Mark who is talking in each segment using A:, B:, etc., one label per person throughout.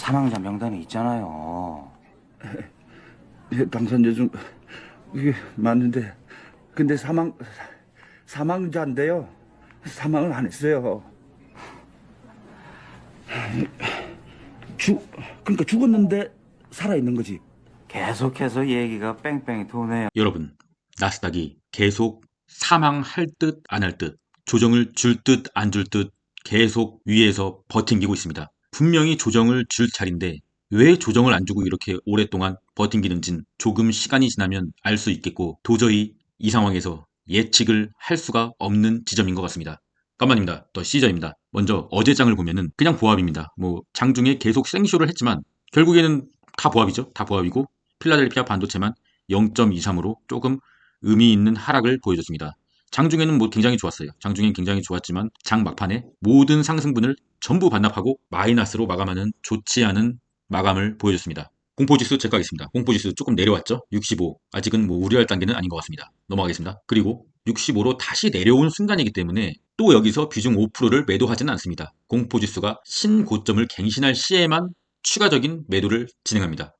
A: 사망자 명단에 있잖아요.
B: 예, 당선자 중 이게 맞는데 근데 사망자인데요. 사망을 안 했어요. 죽 그러니까 죽었는데 살아 있는 거지.
A: 계속해서 얘기가 뺑뺑이 도네요.
C: 여러분, 나스닥이 계속 사망할 듯 안 할 듯, 조정을 줄 듯 안 줄 듯 계속 위에서 버팅기고 있습니다. 분명히 조정을 줄 차례인데 왜 조정을 안 주고 이렇게 오랫동안 버팅기는진 조금 시간이 지나면 알 수 있겠고, 도저히 이 상황에서 예측을 할 수가 없는 지점인 것 같습니다. 깜만입니다. 더 시저입니다. 먼저 어제 장을 보면은 그냥 보합입니다. 장중에 계속 생쇼를 했지만 결국에는 다 보합이죠. 다 보합이고 필라델피아 반도체만 0.23으로 조금 의미 있는 하락을 보여줬습니다. 장중에는 굉장히 좋았어요. 장중엔 굉장히 좋았지만 장 막판에 모든 상승분을 전부 반납하고 마이너스로 마감하는 좋지 않은 마감을 보여줬습니다. 공포지수 체크하겠습니다. 공포지수 조금 내려왔죠? 65. 아직은 우려할 단계는 아닌 것 같습니다. 넘어가겠습니다. 그리고 65로 다시 내려온 순간이기 때문에 또 여기서 비중 5%를 매도하지는 않습니다. 공포지수가 신고점을 갱신할 시에만 추가적인 매도를 진행합니다.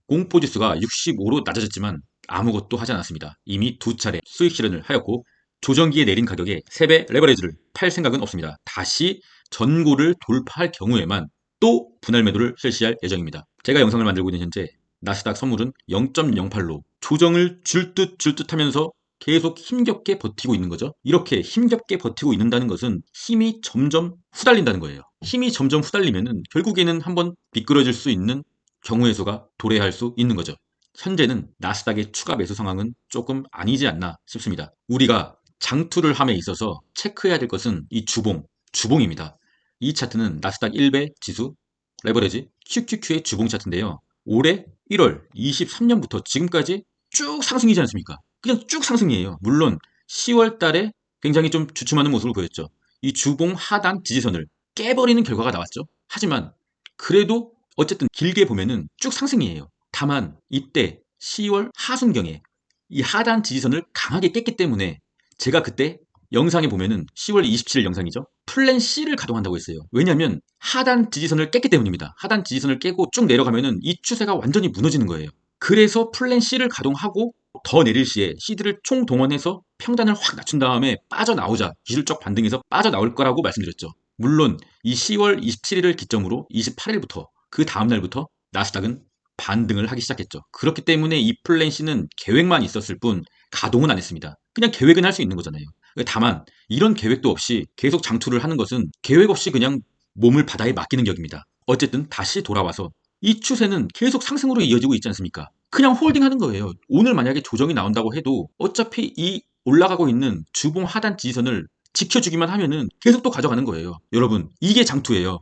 C: 공포지수가 65로 낮아졌지만 아무것도 하지 않았습니다. 이미 두 차례 수익 실현을 하였고 조정기에 내린 가격에 3배 레버리지를 팔 생각은 없습니다. 다시 전고를 돌파할 경우에만 또 분할 매도를 실시할 예정입니다. 제가 영상을 만들고 있는 현재 나스닥 선물은 0.08로 조정을 줄 듯 하면서 계속 힘겹게 버티고 있는 거죠. 이렇게 힘겹게 버티고 있는다는 것은 힘이 점점 후달린다는 거예요. 힘이 점점 후달리면은 결국에는 한번 미끄러질 수 있는 경우의 수가 도래할 수 있는 거죠. 현재는 나스닥의 추가 매수 상황은 조금 아니지 않나 싶습니다. 우리가 장투를 함에 있어서 체크해야 될 것은 이 주봉입니다. 이 차트는 나스닥 1배 지수 레버리지 QQQ의 주봉 차트인데요. 올해 1월 23년부터 지금까지 쭉 상승이지 않습니까? 그냥 쭉 상승이에요. 물론 10월 달에 굉장히 좀 주춤하는 모습을 보였죠. 이 주봉 하단 지지선을 깨버리는 결과가 나왔죠. 하지만 그래도 어쨌든 길게 보면은 쭉 상승이에요. 다만 이때 10월 하순경에 이 하단 지지선을 강하게 깼기 때문에 제가 그때 영상에 보면은 10월 27일 영상이죠. 플랜 C를 가동한다고 했어요. 왜냐하면 하단 지지선을 깼기 때문입니다. 하단 지지선을 깨고 쭉 내려가면은 이 추세가 완전히 무너지는 거예요. 그래서 플랜 C를 가동하고 더 내릴 시에 시드를 총동원해서 평단을 확 낮춘 다음에 빠져나오자 기술적 반등에서 빠져나올 거라고 말씀드렸죠. 물론 이 10월 27일을 기점으로 28일부터 그 다음날부터 나스닥은 반등을 하기 시작했죠. 그렇기 때문에 이 플랜 C는 계획만 있었을 뿐 가동은 안 했습니다. 그냥 계획은 할 수 있는 거잖아요. 다만 이런 계획도 없이 계속 장투를 하는 것은 계획 없이 그냥 몸을 바다에 맡기는 격입니다. 어쨌든 다시 돌아와서 이 추세는 계속 상승으로 이어지고 있지 않습니까? 그냥 홀딩하는 거예요. 오늘 만약에 조정이 나온다고 해도 어차피 이 올라가고 있는 주봉 하단 지지선을 지켜주기만 하면은 계속 또 가져가는 거예요. 여러분, 이게 장투예요.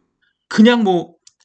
C: 그냥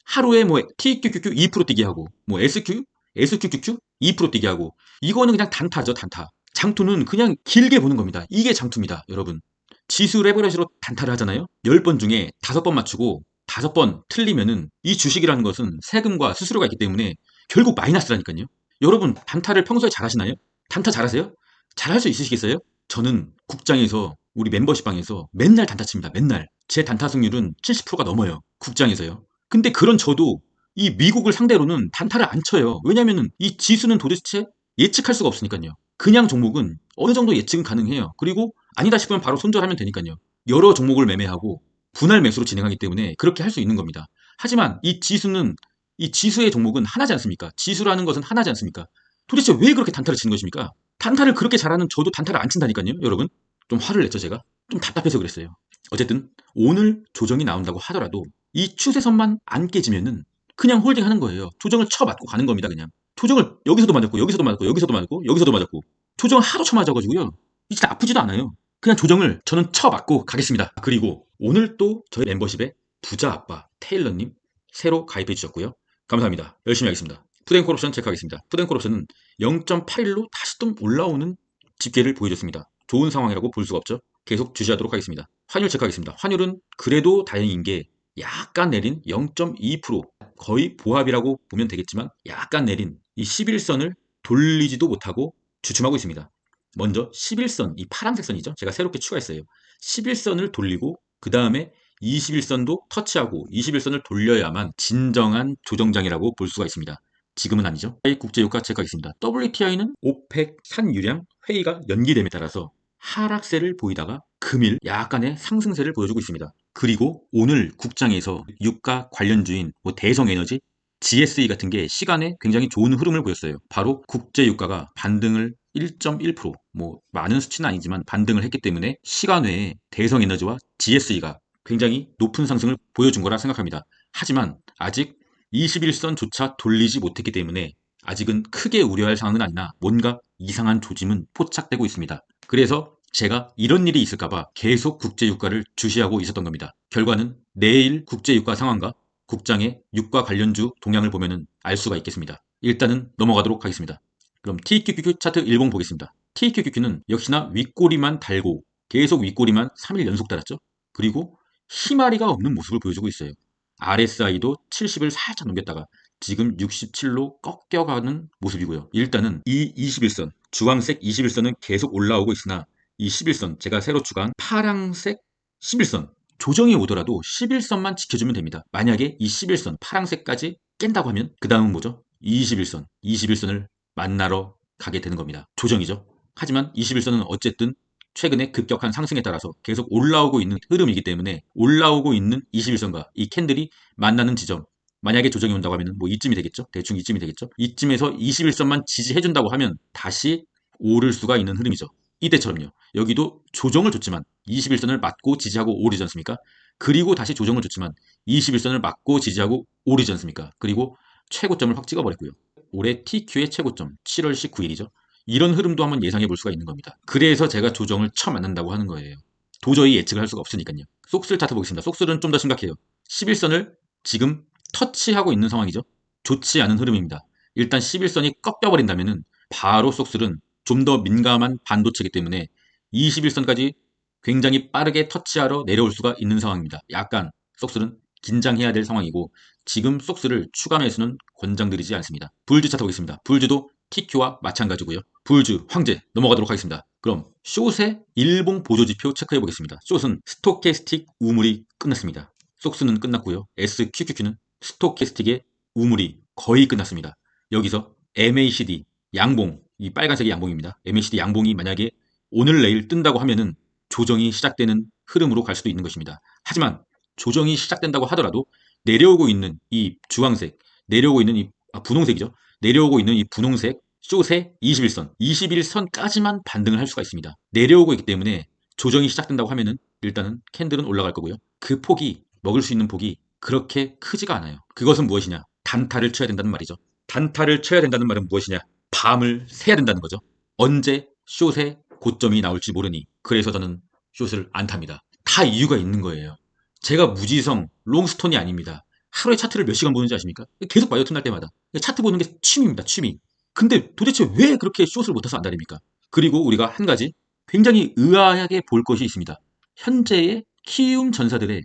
C: 하루에 TQQQ 2% 뛰게 하고 SQQQ 2% 뛰게 하고 이거는 그냥 단타죠, 단타. 장투는 그냥 길게 보는 겁니다. 이게 장투입니다, 여러분. 지수 레버리지로 단타를 하잖아요. 10번 중에 5번 맞추고 5번 틀리면은 이 주식이라는 것은 세금과 수수료가 있기 때문에 결국 마이너스라니까요. 여러분, 단타를 평소에 잘하시나요? 단타 잘하세요? 잘할 수 있으시겠어요? 저는 국장에서 우리 멤버십방에서 맨날 단타 칩니다. 맨날. 제 단타 승률은 70%가 넘어요. 국장에서요. 근데 그런 저도 이 미국을 상대로는 단타를 안 쳐요. 왜냐면은 이 지수는 도대체 예측할 수가 없으니까요. 그냥 종목은 어느 정도 예측은 가능해요. 그리고 아니다 싶으면 바로 손절하면 되니까요. 여러 종목을 매매하고 분할 매수로 진행하기 때문에 그렇게 할 수 있는 겁니다. 하지만 이 지수의 종목은 하나지 않습니까? 지수라는 것은 하나지 않습니까? 도대체 왜 그렇게 단타를 치는 것입니까? 단타를 그렇게 잘하는 저도 단타를 안 친다니까요, 여러분. 좀 화를 냈죠, 제가. 좀 답답해서 그랬어요. 어쨌든 오늘 조정이 나온다고 하더라도 이 추세선만 안 깨지면은 그냥 홀딩하는 거예요. 조정을 쳐맞고 가는 겁니다, 그냥. 조정을 여기서도 맞았고 여기서도 맞았고 여기서도 맞았고 여기서도 맞았고 조정을 하도 쳐맞아가지고요. 이 진짜 아프지도 않아요. 그냥 조정을 저는 쳐맞고 가겠습니다. 그리고 오늘 또 저희 멤버십에 부자 아빠 테일러님 새로 가입해 주셨고요. 감사합니다. 열심히 하겠습니다. 푸드앤코럽션 체크하겠습니다. 푸드앤코럽션은 0.81로 다시 또 올라오는 집계를 보여줬습니다. 좋은 상황이라고 볼 수가 없죠. 계속 주시하도록 하겠습니다. 환율 체크하겠습니다. 환율은 그래도 다행인 게 약간 내린 0.2% 거의 보합이라고 보면 되겠지만 약간 내린 이 11선을 돌리지도 못하고 주춤하고 있습니다. 먼저 11선, 이 파란색 선이죠. 제가 새롭게 추가했어요. 11선을 돌리고 그 다음에 21선도 터치하고 21선을 돌려야만 진정한 조정장이라고 볼 수가 있습니다. 지금은 아니죠. 국제유가 체크하겠습니다. WTI는 오펙 산유량 회의가 연기됨에 따라서 하락세를 보이다가 금일 약간의 상승세를 보여주고 있습니다. 그리고 오늘 국장에서 유가 관련주인 대성에너지, GSE 같은 게 시간에 굉장히 좋은 흐름을 보였어요. 바로 국제유가가 반등을 1.1%, 많은 수치는 아니지만 반등을 했기 때문에 시간 외에 대성에너지와 GSE가 굉장히 높은 상승을 보여준 거라 생각합니다. 하지만 아직 21선조차 돌리지 못했기 때문에 아직은 크게 우려할 상황은 아니나 뭔가 이상한 조짐은 포착되고 있습니다. 그래서 제가 이런 일이 있을까봐 계속 국제유가를 주시하고 있었던 겁니다. 결과는 내일 국제유가 상황과 국장의 유가 관련주 동향을 보면 알 수가 있겠습니다. 일단은 넘어가도록 하겠습니다. 그럼 TQQQ 차트 일봉 보겠습니다. TQQQ는 역시나 윗꼬리만 달고 계속 윗꼬리만 3일 연속 달았죠. 그리고 희마리가 없는 모습을 보여주고 있어요. RSI도 70을 살짝 넘겼다가 지금 67로 꺾여가는 모습이고요. 일단은 이 21선, 주황색 21선은 계속 올라오고 있으나 이 11선, 제가 새로 추가한 파랑색 11선, 조정이 오더라도 11선만 지켜주면 됩니다. 만약에 이 11선, 파랑색까지 깬다고 하면 그 다음은 뭐죠? 21선, 21선을 만나러 가게 되는 겁니다. 조정이죠. 하지만 21선은 어쨌든 최근에 급격한 상승에 따라서 계속 올라오고 있는 흐름이기 때문에 올라오고 있는 21선과 이 캔들이 만나는 지점, 만약에 조정이 온다고 하면 이쯤이 되겠죠. 대충 이쯤이 되겠죠. 이쯤에서 21선만 지지해준다고 하면 다시 오를 수가 있는 흐름이죠. 이때처럼요. 여기도 조정을 줬지만 21선을 맞고 지지하고 오르지 않습니까? 그리고 다시 조정을 줬지만 21선을 맞고 지지하고 오르지 않습니까? 그리고 최고점을 확 찍어버렸고요. 올해 TQ의 최고점 7월 19일이죠. 이런 흐름도 한번 예상해 볼 수가 있는 겁니다. 그래서 제가 조정을 처음 만난다고 하는 거예요. 도저히 예측을 할 수가 없으니까요. 속슬 차트 보겠습니다. 속슬은 좀 더 심각해요. 11선을 지금 터치하고 있는 상황이죠. 좋지 않은 흐름입니다. 일단 11선이 꺾여버린다면 바로 속슬은 좀 더 민감한 반도체이기 때문에 21선까지 굉장히 빠르게 터치하러 내려올 수가 있는 상황입니다. 약간 속슬은 긴장해야 될 상황이고 지금 속슬을 추가 매수는 권장드리지 않습니다. 불주 차트 보겠습니다. 불주도 TQ와 마찬가지고요. 불주, 황제 넘어가도록 하겠습니다. 그럼 숏의 일봉 보조지표 체크해 보겠습니다. 숏은 스토캐스틱 우물이 끝났습니다. 속스는 끝났고요. SQQQ는 스토캐스틱의 우물이 거의 끝났습니다. 여기서 MACD 양봉, 이 빨간색이 양봉입니다. MACD 양봉이 만약에 오늘 내일 뜬다고 하면은 조정이 시작되는 흐름으로 갈 수도 있는 것입니다. 하지만 조정이 시작된다고 하더라도 내려오고 있는 이 주황색, 내려오고 있는 이 분홍색이죠. 내려오고 있는 이 분홍색 숏의 21선, 21선까지만 반등을 할 수가 있습니다. 내려오고 있기 때문에 조정이 시작된다고 하면은 일단은 캔들은 올라갈 거고요. 그 폭이, 먹을 수 있는 폭이 그렇게 크지가 않아요. 그것은 무엇이냐? 단타를 쳐야 된다는 말이죠. 단타를 쳐야 된다는 말은 무엇이냐? 밤을 새야 된다는 거죠. 언제 숏의 고점이 나올지 모르니 그래서 저는 숏을 안 탑니다. 다 이유가 있는 거예요. 제가 무지성 롱스톤이 아닙니다. 하루에 차트를 몇 시간 보는지 아십니까? 계속 봐요, 틈날 때마다. 차트 보는 게 취미입니다, 취미. 근데 도대체 왜 그렇게 숏을 못해서 안달입니까? 그리고 우리가 한 가지 굉장히 의아하게 볼 것이 있습니다. 현재의 키움 전사들의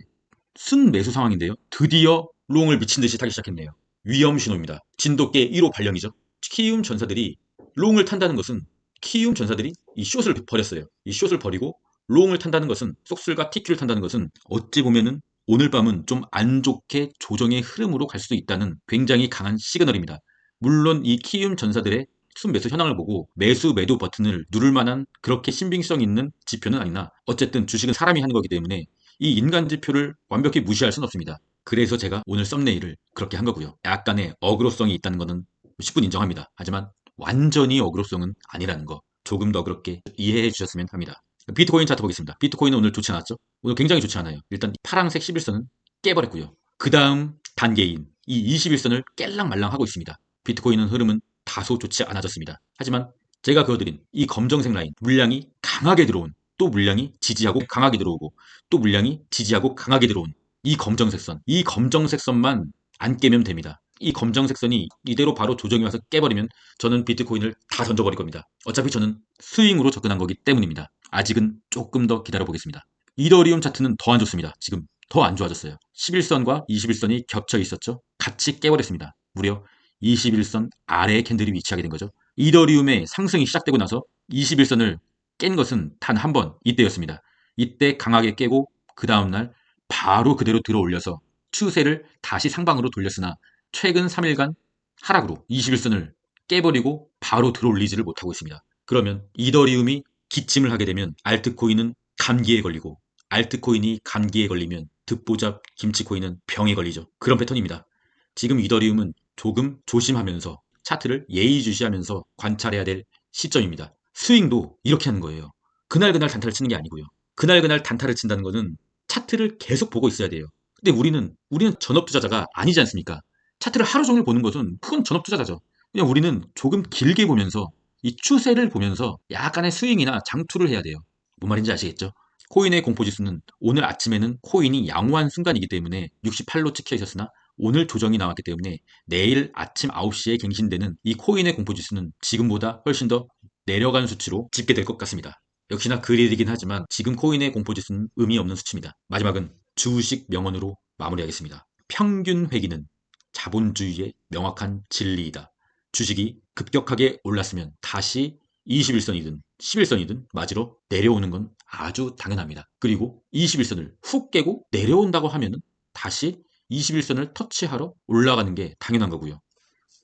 C: 순매수 상황인데요. 드디어 롱을 미친 듯이 타기 시작했네요. 위험 신호입니다. 진돗개 1호 발령이죠. 키움 전사들이 롱을 탄다는 것은 키움 전사들이 이 숏을 버렸어요. 이 숏을 버리고 롱을 탄다는 것은 속슬과 TQ를 탄다는 것은 어찌 보면은 오늘 밤은 좀 안 좋게 조정의 흐름으로 갈 수도 있다는 굉장히 강한 시그널입니다. 물론 이 키움 전사들의 순매수 현황을 보고 매수 매도 버튼을 누를 만한 그렇게 신빙성 있는 지표는 아니나 어쨌든 주식은 사람이 하는 거기 때문에 이 인간 지표를 완벽히 무시할 수는 없습니다. 그래서 제가 오늘 썸네일을 그렇게 한 거고요. 약간의 어그로성이 있다는 것은 10분 인정합니다. 하지만 완전히 어그로성은 아니라는 거 조금 더 그렇게 이해해 주셨으면 합니다. 비트코인 차트 보겠습니다. 비트코인은 오늘 좋지 않았죠? 오늘 굉장히 좋지 않아요. 일단 파란색 11선은 깨버렸고요. 그 다음 단계인 이 21선을 깰랑말랑 하고 있습니다. 비트코인은 흐름은 다소 좋지 않아졌습니다. 하지만 제가 그어드린 이 검정색 라인, 물량이 강하게 들어온, 또 물량이 지지하고 강하게 들어오고, 또 물량이 지지하고 강하게 들어온 이 검정색 선, 이 검정색 선만 안 깨면 됩니다. 이 검정색 선이 이대로 바로 조정이 와서 깨버리면 저는 비트코인을 다 던져버릴 겁니다. 어차피 저는 스윙으로 접근한 거기 때문입니다. 아직은 조금 더 기다려 보겠습니다. 이더리움 차트는 더 안 좋습니다. 지금 더 안 좋아졌어요. 11선과 21선이 겹쳐 있었죠. 같이 깨버렸습니다. 무려 21선 아래에 캔들이 위치하게 된 거죠. 이더리움의 상승이 시작되고 나서 21선을 깬 것은 단 한 번 이때였습니다. 이때 강하게 깨고 그 다음날 바로 그대로 들어 올려서 추세를 다시 상방으로 돌렸으나 최근 3일간 하락으로 21선을 깨버리고 바로 들어 올리지를 못하고 있습니다. 그러면 이더리움이 기침을 하게 되면 알트코인은 감기에 걸리고, 알트코인이 감기에 걸리면 듣보잡 김치코인은 병에 걸리죠. 그런 패턴입니다. 지금 이더리움은 조금 조심하면서 차트를 예의주시하면서 관찰해야 될 시점입니다. 스윙도 이렇게 하는 거예요. 그날그날 단타를 치는 게 아니고요. 그날그날 단타를 친다는 거는 차트를 계속 보고 있어야 돼요. 근데 우리는 전업투자자가 아니지 않습니까? 차트를 하루 종일 보는 것은 큰 전업투자자죠. 그냥 우리는 조금 길게 보면서 이 추세를 보면서 약간의 스윙이나 장투를 해야 돼요. 뭔 말인지 아시겠죠? 코인의 공포지수는 오늘 아침에는 코인이 양호한 순간이기 때문에 68로 찍혀 있었으나 오늘 조정이 나왔기 때문에 내일 아침 9시에 갱신되는 이 코인의 공포지수는 지금보다 훨씬 더 내려간 수치로 집계될 것 같습니다. 역시나 그릴이긴 하지만 지금 코인의 공포지수는 의미 없는 수치입니다. 마지막은 주식 명언으로 마무리하겠습니다. 평균 회귀는 자본주의의 명확한 진리이다. 주식이 급격하게 올랐으면 다시 21선이든 11선이든 맞으러 내려오는 건 아주 당연합니다. 그리고 21선을 훅 깨고 내려온다고 하면은 다시 21선을 터치하러 올라가는 게 당연한 거고요.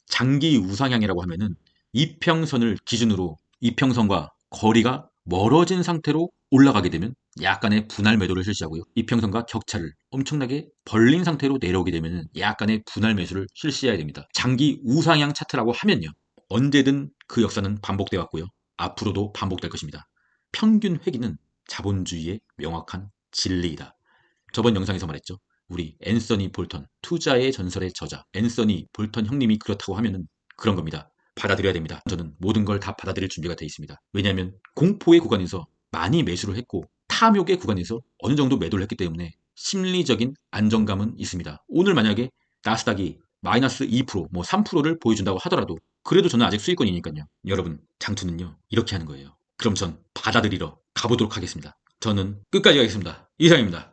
C: 장기 우상향이라고 하면은 이평선을 기준으로 이평선과 거리가 멀어진 상태로 올라가게 되면 약간의 분할 매도를 실시하고요. 이평선과 격차를 엄청나게 벌린 상태로 내려오게 되면 약간의 분할 매수를 실시해야 됩니다. 장기 우상향 차트라고 하면요. 언제든 그 역사는 반복되어 왔고요. 앞으로도 반복될 것입니다. 평균 회귀는 자본주의의 명확한 진리이다. 저번 영상에서 말했죠. 우리 앤서니 볼턴, 투자의 전설의 저자 앤서니 볼턴 형님이 그렇다고 하면은 그런 겁니다. 받아들여야 됩니다. 저는 모든 걸 다 받아들일 준비가 되어 있습니다. 왜냐하면 공포의 구간에서 많이 매수를 했고 탐욕의 구간에서 어느 정도 매도를 했기 때문에 심리적인 안정감은 있습니다. 오늘 만약에 나스닥이 마이너스 2%, 뭐 3%를 보여준다고 하더라도 그래도 저는 아직 수익권이니까요. 여러분, 장투는요 이렇게 하는 거예요. 그럼 전 받아들이러 가보도록 하겠습니다. 저는 끝까지 가겠습니다. 이상입니다.